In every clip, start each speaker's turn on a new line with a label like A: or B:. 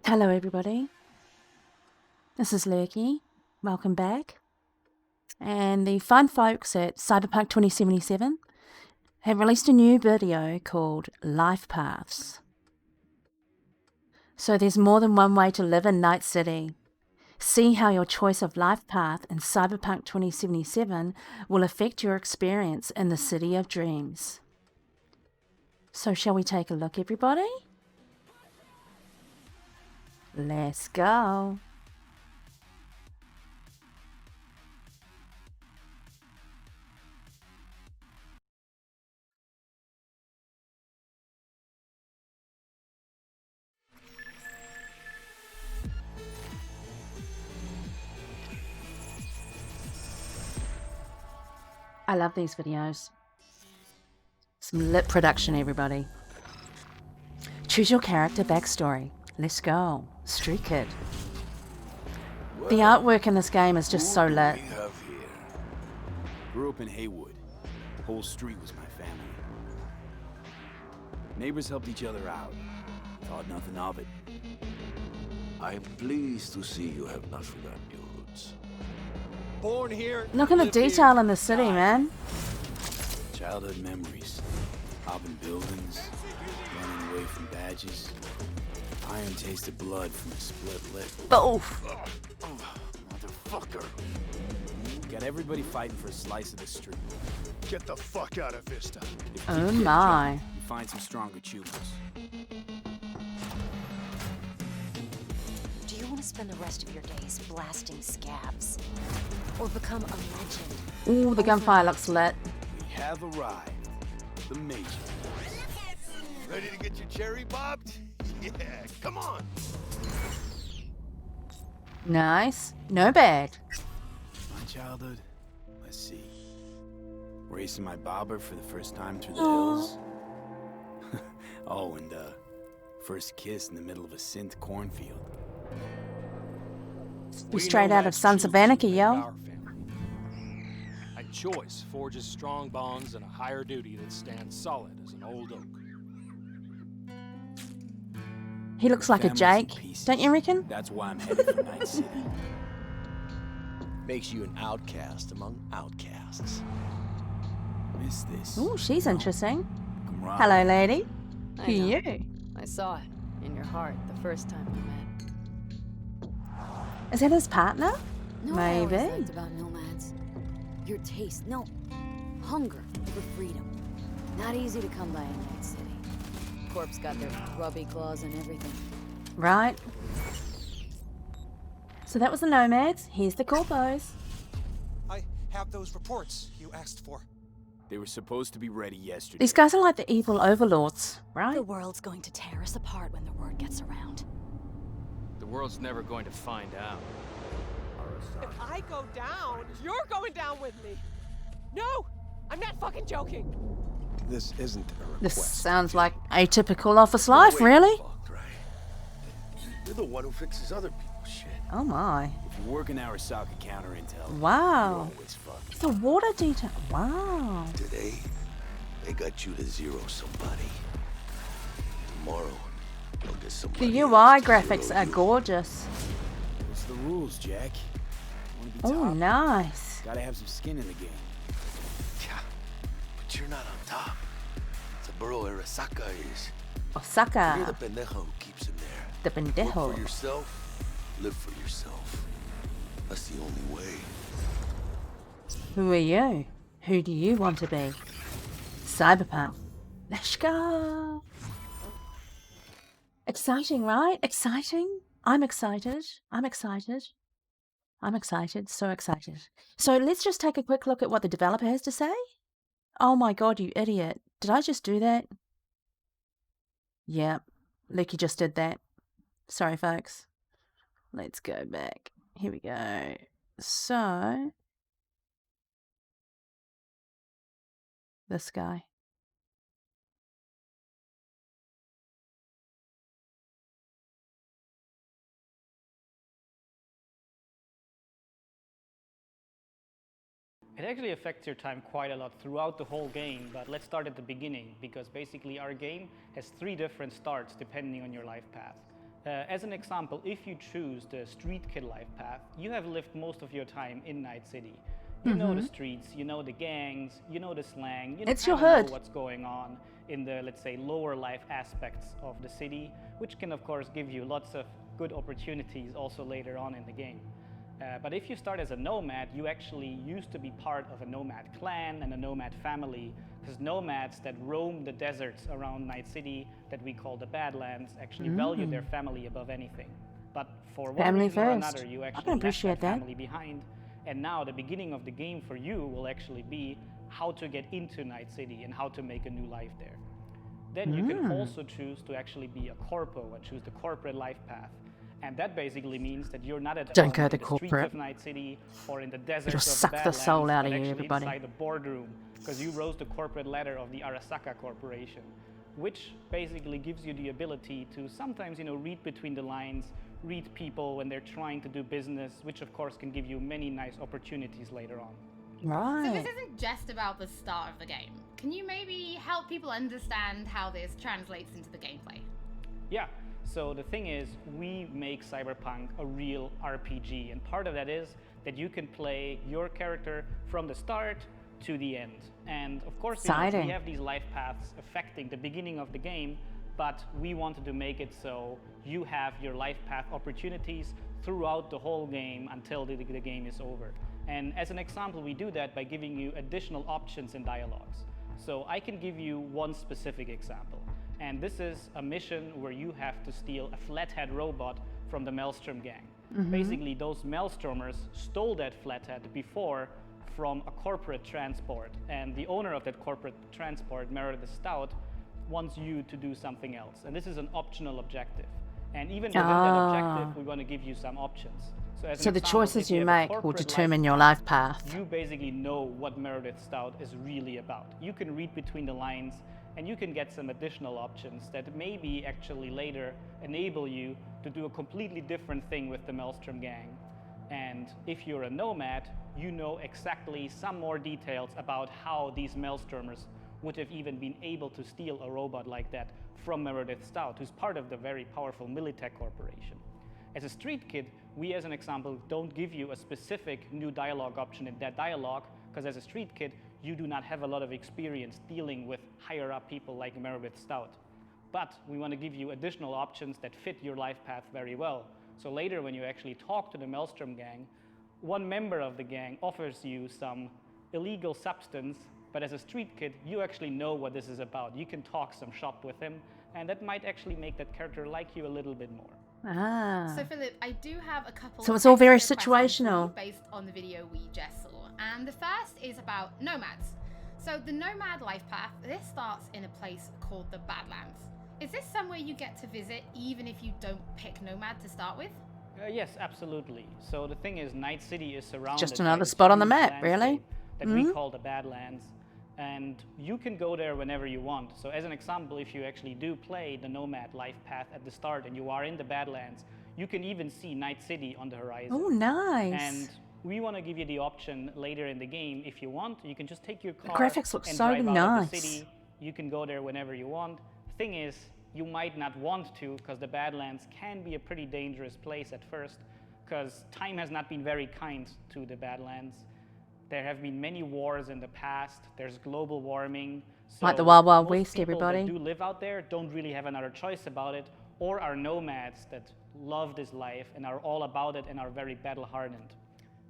A: Hello everybody, this is Lurky, welcome back. And the fine folks at Cyberpunk 2077 have released a new video called Lifepaths. So there's more than one way to live in Night City. See how your choice of life path in Cyberpunk 2077 will affect your experience in the City of Dreams. So shall we take a look, everybody? Let's go. I love these videos. Some lit production, everybody. Choose your character backstory. Let's go. Street Kid. The artwork in this game is just so lit.
B: Grew up in Haywood. Whole street was my family. Neighbors helped each other out. Thought nothing of it.
C: I'm pleased to see you have not forgotten your roots.
D: Born here.
A: Look at the detail in the city, man.
B: Childhood memories. Robbing buildings. Running away from badges. Iron tasted blood from a split lip.
A: Boof.
B: Motherfucker. Got everybody fighting for a slice of the street.
D: Get the fuck out of Vista.
A: Oh my.
B: You find some stronger choosers.
E: Do you want to spend the rest of your days blasting scabs? Or become a legend?
A: Ooh, the gunfire looks lit.
B: We have arrived. The Major.
D: Ready to get your cherry popped? Yeah, come on.
A: Nice. No bad.
B: My childhood? Let's see. Racing my bobber for the first time through the hills. Oh, and first kiss in the middle of a synth cornfield.
A: You're straight out of Sons of Anarchy, yo.
F: A choice forges strong bonds and a higher duty that stands solid as an old oak.
A: He looks like a Jake, don't you reckon?
B: That's why I'm headed for Night City.
C: Makes you an outcast among outcasts.
B: Miss this.
A: Ooh, she's interesting.
B: Camaraderie.
A: Hello, lady.
G: I
A: Who are
G: know.
A: you?
G: I saw it in your heart the first time we met.
A: Is that his partner?
G: No, I always
A: Maybe.
G: liked about nomads. Your taste, no, hunger for freedom. Not easy to come by in Night City. Corp's got their grubby claws and everything.
A: Right. So that was the Nomads. Here's the Corpos.
D: I have those reports you asked for.
B: They were supposed to be ready yesterday.
A: These guys are like the evil overlords, right?
E: The world's going to tear us apart when the word gets around.
F: The world's never going to find out.
H: If I go down, you're going down with me. No, I'm not fucking joking.
D: This isn't a request.
A: This sounds like atypical office life, really?
C: Fucked, right? You're the one who fixes other people's shit.
A: Oh my.
B: If you work in Arasaka counter intel, you're
A: Wow.
B: always fucked.
A: The water detail. Wow.
C: Today, they got you to zero somebody. Tomorrow, they'll get
A: The
C: somebody
A: UI
C: else to
A: graphics
C: zero
A: are
C: you.
A: gorgeous.
B: It's the rules, Jack. Wanna be
A: Oh,
B: top?
A: nice.
B: Gotta have some skin in the game.
C: Yeah, but you're not on top. Saburo Arasaka is. You're the
A: Osaka.
C: pendejo who keeps him there.
A: The
C: Work
A: pendejo.
C: for yourself, live for yourself. That's the only way.
A: Who are you? Who do you want to be? Cyberpunk. Let's go. Exciting, right? Exciting? I'm excited. I'm excited. I'm excited. So excited. So let's just take a quick look at what the developer has to say. Oh my god, you idiot. Did I just do that? Yep. Lucky just did that. Sorry, folks. Let's go back. Here we go. So, this guy.
I: It actually affects your time quite a lot throughout the whole game, but let's start at the beginning because basically our game has 3 different starts depending on your life path. As an example, if you choose the street kid life path, you have lived most of your time in Night City. You know the streets, you know the gangs, you know the slang, you
A: It's your
I: kinda know
A: hood.
I: what's going on in the, let's say, lower life aspects of the city, which can of course give you lots of good opportunities also later on in the game. But if you start as a nomad, you actually used to be part of a nomad clan and a nomad family, because nomads that roam the deserts around Night City, that we call the Badlands, actually value their family above anything. But for one
A: Family
I: reason or
A: first.
I: another, you
A: I
I: actually
A: can
I: left
A: appreciate that.
I: family behind. And now the beginning of the game for you will actually be how to get into Night City and how to make a new life there. Then you can also choose to actually be a corpo and choose the corporate life path. And that basically means that you're not at
A: Don't
I: home
A: go
I: in
A: to
I: the streets
A: corporate.
I: of Night City or in the deserts
A: It'll
I: of
A: suck
I: the
A: the
I: Badlands,
A: soul out of
I: but
A: you,
I: actually
A: everybody.
I: inside the boardroom, because you rose the corporate ladder of the Arasaka Corporation, which basically gives you the ability to sometimes, read between the lines, read people when they're trying to do business, which of course can give you many nice opportunities later on.
J: So
A: Right.
J: this isn't just about the start of the game. Can you maybe help people understand how this translates into the gameplay?
I: Yeah, so the thing is, we make Cyberpunk a real RPG, and part of that is that you can play your character from the start to the end. And of course, we
A: Exciting.
I: have these life paths affecting the beginning of the game, but we wanted to make it so you have your life path opportunities throughout the whole game until the game is over. And as an example, we do that by giving you additional options and dialogues. So I can give you one specific example. And this is a mission where you have to steal a flathead robot from the Maelstrom gang. Basically, those Maelstromers stole that flathead before from a corporate transport. And the owner of that corporate transport, Meredith Stout, wants you to do something else. And this is an optional objective. And even within that objective, we want to give you some options. As
A: So
I: an
A: the
I: example,
A: choices
I: if
A: you
I: have a
A: make will
I: corporate
A: determine your life path.
I: you basically know what Meredith Stout is really about. You can read between the lines and you can get some additional options that maybe actually later enable you to do a completely different thing with the Maelstrom gang. And if you're a nomad, you know exactly some more details about how these Maelstromers would have even been able to steal a robot like that from Meredith Stout, who's part of the very powerful Militech Corporation. As a street kid, we as an example don't give you a specific new dialogue option in that dialogue, because as a street kid, you do not have a lot of experience dealing with higher up people like Meredith Stout. But we want to give you additional options that fit your life path very well. So later when you actually talk to the Maelstrom gang, one member of the gang offers you some illegal substance, but as a street kid, you actually know what this is about. You can talk some shop with him, and that might actually make that character like you a little bit more.
A: Ah.
J: So Philip, I do have a couple.
A: So it's all very
J: extra questions for you
A: situational.
J: based on the video we just saw, and the first is about nomads. So the nomad life path, this starts in a place called the Badlands. Is this somewhere you get to visit even if you don't pick nomad to start with?
I: Yes, absolutely. So the thing is, Night City is surrounded
A: Just
I: by
A: another
I: this
A: spot on the
I: huge
A: map, really?
I: landscape that we call the Badlands. And you can go there whenever you want. So as an example, if you actually do play the Nomad life path at the start and you are in the Badlands, you can even see Night City on the horizon.
A: Oh, nice.
I: And we want to give you the option later in the game, if you want, you can just take your car
A: graphics look
I: and
A: so
I: drive out of the
A: nice.
I: city. You can go there whenever you want. Thing is, you might not want to, because the Badlands can be a pretty dangerous place at first, because time has not been very kind to the Badlands. There have been many wars in the past. There's global warming. So
A: Like the Wild Wild
I: most
A: West,
I: people
A: everybody.
I: that do live out there don't really have another choice about it, or are nomads that love this life and are all about it and are very battle hardened.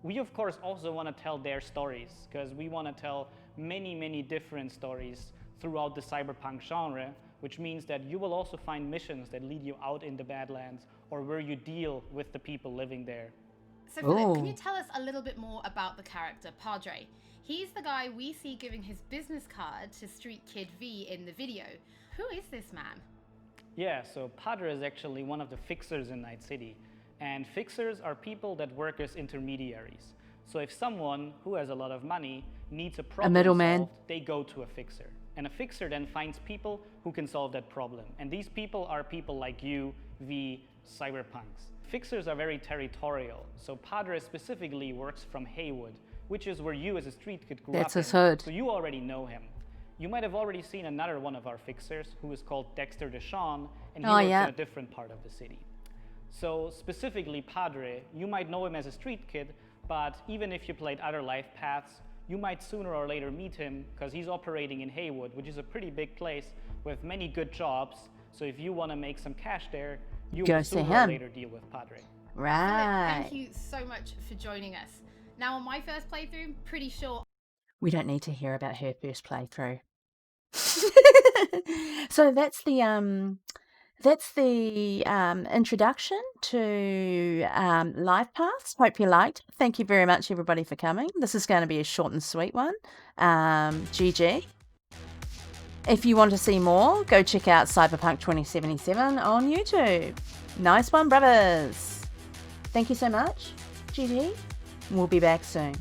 I: We of course also want to tell their stories, because we want to tell many, many different stories throughout the cyberpunk genre, which means that you will also find missions that lead you out in the Badlands or where you deal with the people living there.
J: So Philip, can
A: Oh.
J: you tell us a little bit more about the character, Padre? He's the guy we see giving his business card to Street Kid V in the video. Who is this man?
I: Yeah, so Padre is actually one of the fixers in Night City. And fixers are people that work as intermediaries. So if someone who has a lot of money needs a problem
A: middleman.
I: solved, they go to a fixer. And a fixer then finds people who can solve that problem. And these people are people like you, V, cyberpunks. Fixers are very territorial. So Padre specifically works from Haywood, which is where you as a street kid grew
A: That's
I: up
A: his
I: in.
A: hood.
I: So you already know him. You might have already seen another one of our fixers who is called Dexter Deshawn, and he
A: Oh,
I: works
A: yeah.
I: in a different part of the city. So specifically Padre, you might know him as a street kid, but even if you played other Lifepaths, you might sooner or later meet him because he's operating in Haywood, which is a pretty big place with many good jobs. So if you want to make some cash there, you will sooner or later deal with Padre.
A: Right.
J: Thank you so much for joining us. Now, on my first playthrough, pretty sure.
A: We don't need to hear about her first playthrough. So that's the introduction to Lifepaths. Hope you liked. Thank you very much, everybody, for coming. This is going to be a short and sweet one. GG. If you want to see more, go check out Cyberpunk 2077 on YouTube. Nice one, brothers. Thank you so much. GG. We'll be back soon.